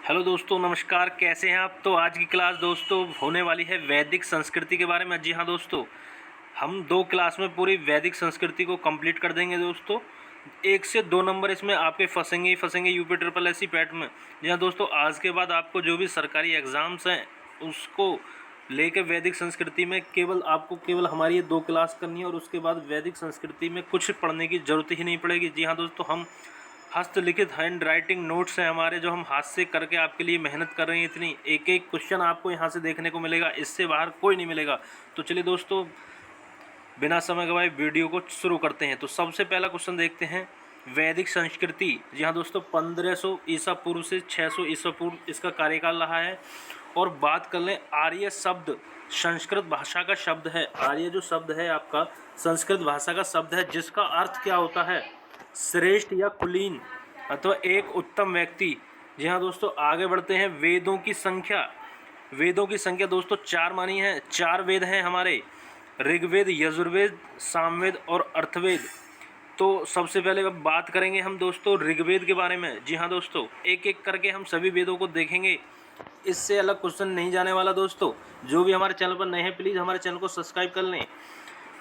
Hello दोस्तों, नमस्कार। कैसे हैं आप? तो आज की क्लास दोस्तों होने वाली है वैदिक संस्कृति के बारे में। जी हाँ दोस्तों, हम 2 क्लास में पूरी वैदिक संस्कृति को कंप्लीट कर देंगे दोस्तों। 1 से 2 नंबर इसमें आपके फंसेंगे ही फंसेंगे UP triple S C PET में। जी हाँ दोस्तों, आज के बाद आपको जो भी सरकारी एग्ज़ाम्स हैं उसको लेके वैदिक संस्कृति में केवल हमारी ये 2 क्लास करनी है और उसके बाद वैदिक संस्कृति में कुछ पढ़ने की ज़रूरत ही नहीं पड़ेगी। जी हाँ दोस्तों, हम हस्तलिखित हैंड राइटिंग नोट्स हैं हमारे, जो हम हाथ से करके आपके लिए मेहनत कर रहे हैं। इतनी एक एक क्वेश्चन आपको यहाँ से देखने को मिलेगा, इससे बाहर कोई नहीं मिलेगा। तो चलिए दोस्तों, बिना समय गवाए वीडियो को शुरू करते हैं। तो सबसे पहला क्वेश्चन देखते हैं, वैदिक संस्कृति। जी हाँ दोस्तों, 1500 ईसा पूर्व से 600 ईसा पूर्व इसका कार्यकाल रहा है। और बात कर लें आर्य शब्द, संस्कृत भाषा का शब्द है। आर्य जो शब्द है आपका संस्कृत भाषा का शब्द है, जिसका अर्थ क्या होता है? श्रेष्ठ या कुलीन अथवा एक उत्तम व्यक्ति। जी हाँ दोस्तों, आगे बढ़ते हैं। वेदों की संख्या दोस्तों 4 मानी है। 4 वेद हैं हमारे, ऋग्वेद, यजुर्वेद, सामवेद और अर्थवेद। तो सबसे पहले अब बात करेंगे हम दोस्तों ऋग्वेद के बारे में। जी हाँ दोस्तों, एक एक करके हम सभी वेदों को देखेंगे, इससे अलग क्वेश्चन नहीं जाने वाला दोस्तों। जो भी हमारे चैनल पर नए हैं प्लीज़ हमारे चैनल को सब्सक्राइब कर लें।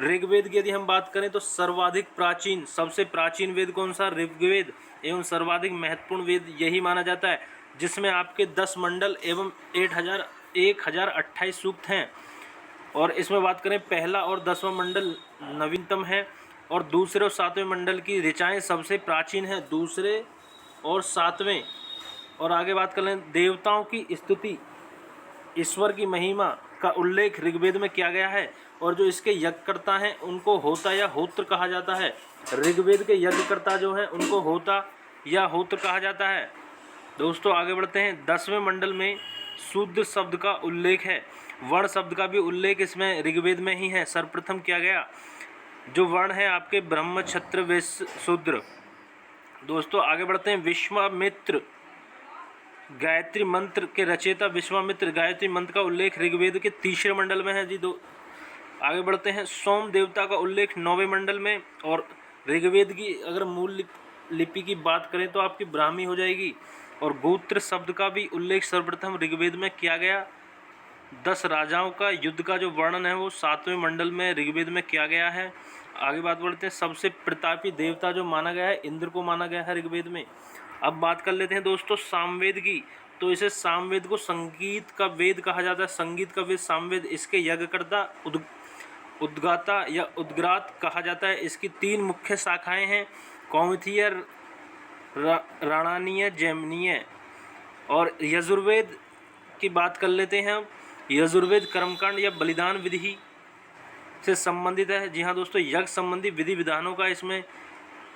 ऋग्वेद की यदि हम बात करें तो सर्वाधिक प्राचीन, सबसे प्राचीन वेद कौन सा? ऋग्वेद। एवं सर्वाधिक महत्वपूर्ण वेद यही माना जाता है, जिसमें आपके 10 मंडल एवं 1028 सूक्त हैं। और इसमें बात करें, पहला और 10वां मंडल नवीनतम है और दूसरे और 7वें मंडल की ऋचाएँ सबसे प्राचीन हैं, दूसरे और 7वें। और आगे बात कर लें, देवताओं की स्तुति, ईश्वर की महिमा का उल्लेख ऋग्वेद में किया गया है। और जो इसके यज्ञकर्ता हैं उनको होता या होत्र कहा जाता है। ऋग्वेद के यज्ञकर्ता जो हैं उनको होता या होत्र कहा जाता है। दोस्तों आगे बढ़ते हैं। 10वें मंडल में शूद्र शब्द का उल्लेख है। वर्ण शब्द का भी उल्लेख इसमें ऋग्वेद में ही है, सर्वप्रथम किया गया। जो वर्ण है आपके ब्रह्म, क्षत्र, वैश्य, शूद्र। दोस्तों आगे बढ़ते हैं। विश्वामित्र, गायत्री मंत्र के रचयिता विश्वामित्र, गायत्री मंत्र का उल्लेख ऋग्वेद के 3रे मंडल में है। जी आगे बढ़ते हैं। सोम देवता का उल्लेख 9वें मंडल में। और ऋग्वेद की अगर मूल लिपि की बात करें तो आपकी ब्राह्मी हो जाएगी। और गोत्र शब्द का भी उल्लेख सर्वप्रथम ऋग्वेद में किया गया। 10 राजाओं का युद्ध का जो वर्णन है वो 7वें मंडल में ऋग्वेद में किया गया है। आगे बात बढ़ते हैं। सबसे प्रतापी देवता जो माना गया है, इंद्र को माना गया है ऋग्वेद में। अब बात कर लेते हैं दोस्तों सामवेद की। तो इसे सामवेद को संगीत का वेद कहा जाता है, संगीत का वेद सामवेद। इसके यज्ञकर्ता उद्गाता या उद्ग्रात कहा जाता है। इसकी 3 मुख्य शाखाएं हैं, कौमुदीय, राणानीय, जैमिनीय। और यजुर्वेद की बात कर लेते हैं हम। यजुर्वेद कर्मकांड या बलिदान विधि से संबंधित है। जी हाँ दोस्तों, यज्ञ संबंधी विधि विधानों का इसमें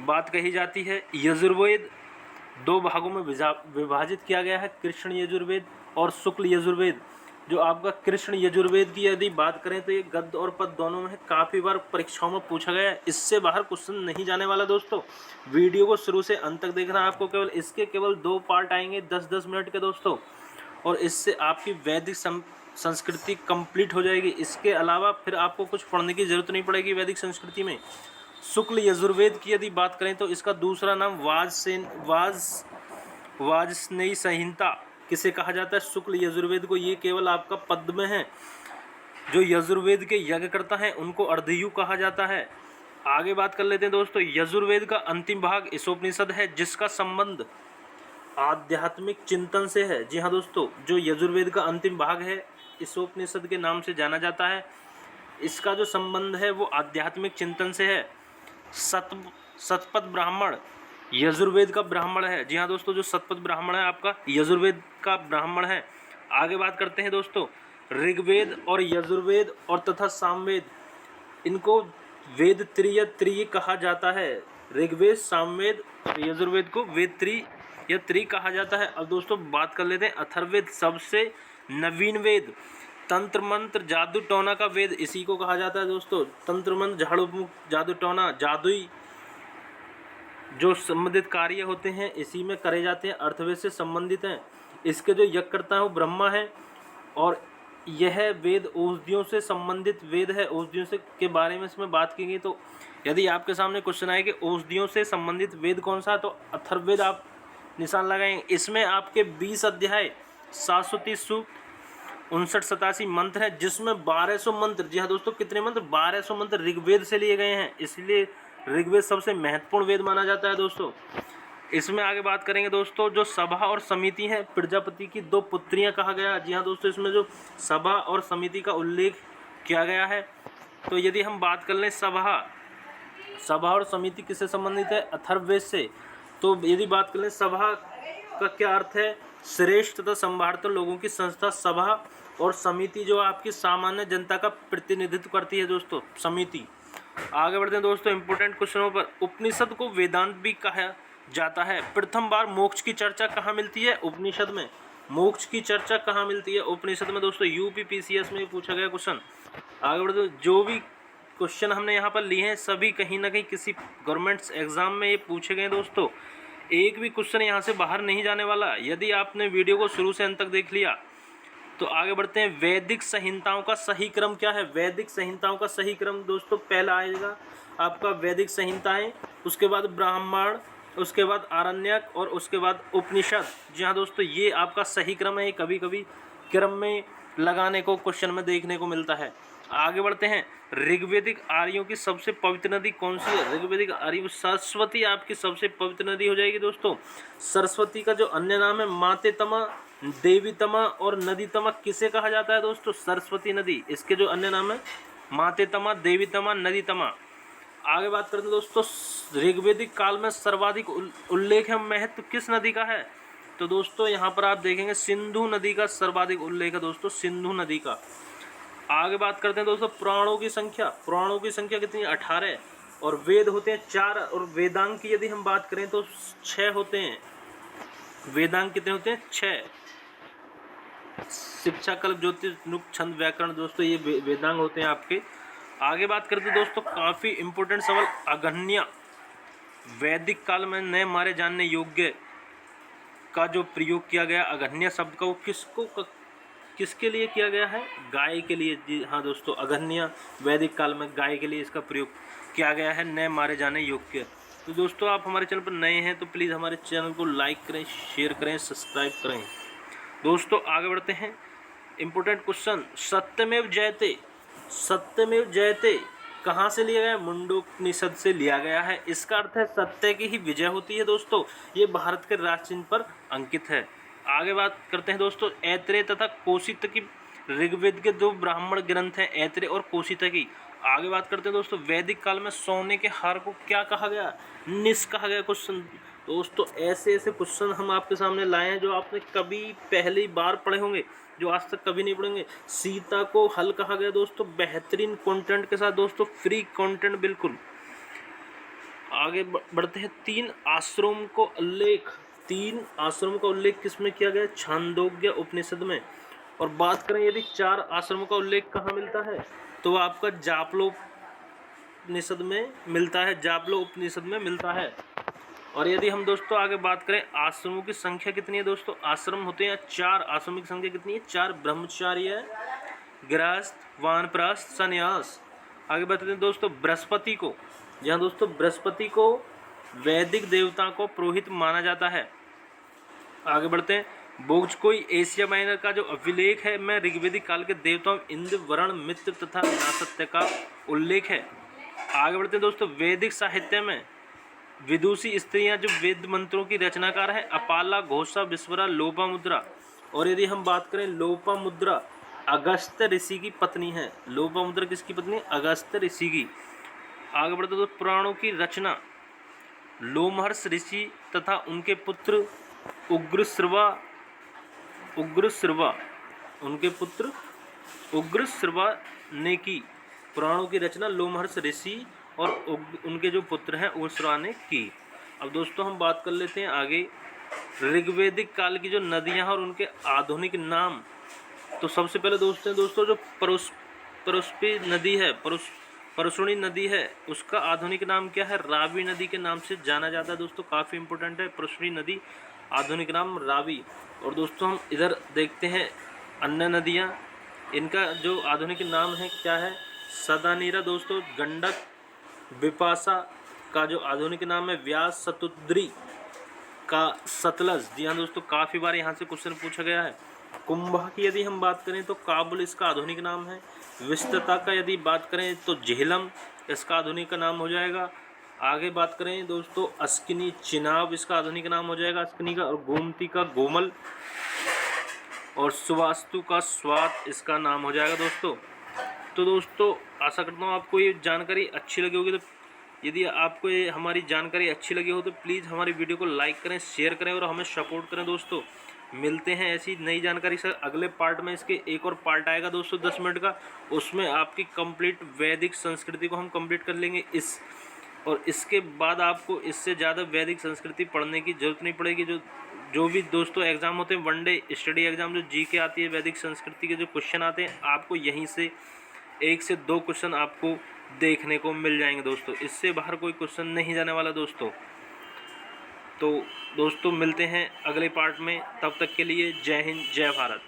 बात कही जाती है। यजुर्वेद 2 भागों में विभाजित किया गया है, कृष्ण यजुर्वेद और शुक्ल यजुर्वेद। जो आपका कृष्ण यजुर्वेद की यदि बात करें तो ये गद्य और पद्य दोनों में है, काफ़ी बार परीक्षाओं में पूछा गया है। इससे बाहर क्वेश्चन नहीं जाने वाला दोस्तों। वीडियो को शुरू से अंत तक देखना। आपको केवल 2 पार्ट आएंगे 10-10 मिनट के दोस्तों, और इससे आपकी वैदिक संस्कृति कंप्लीट हो जाएगी। इसके अलावा फिर आपको कुछ पढ़ने की ज़रूरत नहीं पड़ेगी वैदिक संस्कृति में। शुक्ल यजुर्वेद की यदि बात करें तो इसका दूसरा नाम वाजस्नेयी संहिता किसे कहा जाता है? शुक्ल यजुर्वेद को। ये केवल आपका पद्य में है। जो यजुर्वेद के यज्ञकर्ता हैं उनको अर्धयु कहा जाता है। आगे बात कर लेते हैं दोस्तों। यजुर्वेद का अंतिम भाग ईशोपनिषद है, जिसका संबंध आध्यात्मिक चिंतन से है। जी हाँ दोस्तों, जो यजुर्वेद का अंतिम भाग है ईशोपनिषद के नाम से जाना जाता है। इसका जो संबंध है वो आध्यात्मिक चिंतन से है। शतपथ ब्राह्मण यजुर्वेद का ब्राह्मण है। जी हाँ दोस्तों, जो शतपथ ब्राह्मण है आपका यजुर्वेद का ब्राह्मण है। आगे बात करते हैं दोस्तों। ऋग्वेद और यजुर्वेद और तथा सामवेद, इनको वेद त्रिय कहा जाता है। ऋग्वेद, सामवेद और यजुर्वेद को वेद त्रिय कहा जाता है। अब दोस्तों बात कर लेते हैं अथर्ववेद, सबसे नवीन वेद। तंत्र मंत्र जादू टोना का वेद इसी को कहा जाता है दोस्तों। तंत्र मंत्र, झाड़ू फूंक, जादू टोना, जादुई जो संबंधित कार्य होते हैं इसी में करे जाते हैं, अर्थवेद से संबंधित हैं। इसके जो यज्ञकर्ता हैं वो ब्रह्मा है। और यह वेद औषधियों से संबंधित वेद है। औषधियों से के बारे में इसमें बात की गई। तो यदि आपके सामने क्वेश्चन आए कि औषधियों से संबंधित वेद कौन सा, तो अथर्ववेद आप निशान लगाएंगे। इसमें आपके 20 अध्याय, 730 सूक्त, 59-87 मंत्र है, जिसमें 1200 मंत्र, जी हाँ दोस्तों कितने मंत्र, 1200 मंत्र ऋग्वेद से लिए गए हैं, इसलिए ऋग्वेद सबसे महत्वपूर्ण वेद माना जाता है दोस्तों। इसमें आगे बात करेंगे दोस्तों, जो सभा और समिति है, प्रजापति की 2 पुत्रियां कहा गया। जी हाँ दोस्तों, इसमें जो सभा और समिति का उल्लेख किया गया है, तो यदि हम बात कर लें सभा और समिति किससे संबंधित है, अथर्ववेद से। तो यदि बात कर लें सभा का क्या अर्थ है, श्रेष्ठ तथा संभावित लोगों की संस्था सभा, और समिति जो आपकी सामान्य जनता का प्रतिनिधित्व करती है दोस्तों, समिति। आगे बढ़ते हैं दोस्तों इंपोर्टेंट क्वेश्चनों पर। उपनिषद को वेदांत भी कहा जाता है। प्रथम बार मोक्ष की चर्चा कहाँ मिलती है, उपनिषद में। मोक्ष की चर्चा कहाँ मिलती है, उपनिषद में दोस्तों। यूपीपीसीएस में पूछा गया क्वेश्चन। आगे बढ़ते, जो भी क्वेश्चन हमने यहाँ पर लिए हैं सभी कहीं ना कहीं किसी गवर्नमेंट्स एग्जाम में ये पूछे गए दोस्तों। एक भी क्वेश्चन यहाँ से बाहर नहीं जाने वाला, यदि आपने वीडियो को शुरू से अंत तक देख लिया। तो आगे बढ़ते हैं, वैदिक संहिताओं का सही क्रम क्या है। वैदिक संहिताओं का सही क्रम दोस्तों, पहला आएगा आपका वैदिक संहिताएं, उसके बाद ब्राह्मण, उसके बाद आरण्यक, और उसके बाद उपनिषद। जी हाँ दोस्तों, ये आपका सही क्रम है। कभी कभी क्रम में लगाने को क्वेश्चन में देखने को मिलता है। आगे बढ़ते हैं, ऋग्वेदिक आर्यों की सबसे पवित्र नदी कौन सी है। ऋग्वेदिक आर्य, सरस्वती आपकी सबसे पवित्र नदी हो जाएगी दोस्तों। सरस्वती का जो अन्य नाम है मातेतमा, देवीतमा और नदीतमा, किसे कहा जाता है दोस्तों, सरस्वती नदी। इसके जो अन्य नाम है मातेतमा, देवीतमा, नदीतमा। आगे बात करते हैं दोस्तों, ऋग्वेदिक काल में सर्वाधिक उल्लेख है महत्व किस नदी का है। तो दोस्तों यहाँ पर आप देखेंगे सिंधु नदी का सर्वाधिक उल्लेख है दोस्तों, सिंधु नदी का। आगे बात करते हैं दोस्तों, पुराणों की संख्या। पुराणों की संख्या कितनी, 18, और वेद होते हैं 4, और वेदांग की यदि हम बात करें तो 6 होते हैं। वेदांग कितने होते हैं, 6। शिक्षा, कल्प, ज्योतिष, नुक, छंद, व्याकरण दोस्तों, ये वेदांग होते हैं आपके। आगे बात करते हैं दोस्तों, काफ़ी इंपॉर्टेंट सवाल, अगन्य। वैदिक काल में नए मारे जानने योग्य का जो प्रयोग किया गया अगन्य शब्द का, वो किसके लिए किया गया है, गाय के लिए। जी हाँ दोस्तों, अगन्य वैदिक काल में गाय के लिए इसका प्रयोग किया गया है, नए मारे जाने योग्य। तो दोस्तों आप हमारे चैनल पर नए हैं तो प्लीज़ हमारे चैनल को लाइक करें, शेयर करें, सब्सक्राइब करें दोस्तों। आगे बढ़ते हैं, इंपोर्टेंट क्वेश्चन, सत्यमेव जयते। सत्यमेव जयते कहाँ से लिया गया, मुंडोपनिषद से लिया गया है। इसका अर्थ है सत्य की ही विजय होती है दोस्तों। ये भारत के राष्ट्र चिन्ह पर अंकित है। आगे बात करते हैं दोस्तों, ऐत्रेय तथा कौशितकी, ऋग्वेद के 2 ब्राह्मण ग्रंथ हैं, ऐत्रेय और कौशितकी। आगे बात करते हैं दोस्तों, वैदिक काल में सोने के हार को क्या कहा गया, निश कहा गया। क्वेश्चन दोस्तों, ऐसे ऐसे क्वेश्चन हम आपके सामने लाए हैं जो आपने कभी पहली बार पढ़े होंगे, जो आज तक कभी नहीं पढ़ेंगे। सीता को हल कहा गया दोस्तों, बेहतरीन कंटेंट के साथ दोस्तों, फ्री कंटेंट बिल्कुल। आगे बढ़ते हैं, 3 आश्रम का उल्लेख किसमें किया गया, छांदोग्य उपनिषद में। और बात करें यदि 4 आश्रमों का उल्लेख कहाँ मिलता है, तो आपका जापलो उपनिषद में मिलता है, जापलो उपनिषद में मिलता है। और यदि हम दोस्तों आगे बात करें, आश्रमों की संख्या कितनी है दोस्तों, आश्रम होते हैं 4, आश्रमों की संख्या कितनी है, 4, ब्रह्मचार्य, गृहस्थ, वानप्रस्थ, संन्यास। आगे बताते हैं दोस्तों, बृहस्पति को, जहाँ दोस्तों बृहस्पति को वैदिक देवता को पुरोहित माना जाता है। आगे बढ़ते हैं, बोझकोई एशिया माइनर का जो अभिलेख है में ऋग्वेदिक काल के देवताओं इंद्र, वरुण, मित्र तथा नासत्य का उल्लेख है। आगे बढ़ते हैं दोस्तों, वैदिक साहित्य में विदुषी स्त्रियां जो वेद मंत्रों की रचनाकार है, अपाला, घोषा, विश्वरा, लोपामुद्रा। और यदि हम बात करें, लोपामुद्रा अगस्त्य ऋषि की पत्नी है। लोपामुद्रा किसकी पत्नी, अगस्त्य ऋषि की। आगे बढ़ते तो पुराणों की रचना, लोमहर्ष ऋषि तथा उनके पुत्र उग्रश्रवा ने की। पुराणों की रचना लोमहर्ष ऋषि और उनके जो पुत्र हैं उग्रश्रवा ने की। अब दोस्तों हम बात कर लेते हैं आगे, ऋग्वेदिक काल की जो नदियां और उनके आधुनिक नाम। तो सबसे पहले दोस्तों जो परुष्पी नदी है, परशुनी नदी है, उसका आधुनिक नाम क्या है, रावी नदी के नाम से जाना जाता है दोस्तों। काफ़ी इंपॉर्टेंट है, परशुनी नदी आधुनिक नाम रावी। और दोस्तों हम इधर देखते हैं अन्य नदियां, इनका जो आधुनिक नाम है क्या है, सदानीरा दोस्तों, गंडक, बिपाशा का जो आधुनिक नाम है व्यास, सतुद्री, का सतलज, जी हाँ दोस्तों, काफ़ी बार यहाँ से क्वेश्चन पूछा गया है। कुंभा की यदि हम बात करें तो काबुल इसका आधुनिक नाम है। विस्तृता का यदि बात करें तो झेलम इसका आधुनिक का नाम हो जाएगा। आगे बात करें दोस्तों अस्किनी चिनाब इसका आधुनिक नाम हो जाएगा अस्किनी का, और गोमती का गोमल, और सुवास्तु का स्वात इसका नाम हो जाएगा दोस्तों। तो दोस्तों आशा करता हूँ आपको ये जानकारी अच्छी लगी होगी। तो यदि आपको ये हमारी जानकारी अच्छी लगी हो तो प्लीज़ हमारी वीडियो को लाइक करें, शेयर करें और हमें सपोर्ट करें दोस्तों। मिलते हैं ऐसी नई जानकारी से अगले पार्ट में। इसके एक और पार्ट आएगा दोस्तों 10 मिनट का, उसमें आपकी कंप्लीट वैदिक संस्कृति को हम कंप्लीट कर लेंगे और इसके बाद आपको इससे ज़्यादा वैदिक संस्कृति पढ़ने की ज़रूरत नहीं पड़ेगी। जो भी दोस्तों एग्ज़ाम होते हैं, वनडे स्टडी एग्ज़ाम, जो जीके आती है, वैदिक संस्कृति के जो क्वेश्चन आते हैं, आपको यहीं से 1 से 2 क्वेश्चन आपको देखने को मिल जाएंगे दोस्तों। इससे बाहर कोई क्वेश्चन नहीं जाने वाला दोस्तों। तो दोस्तों मिलते हैं अगले पार्ट में, तब तक के लिए जय हिंद, जय भारत।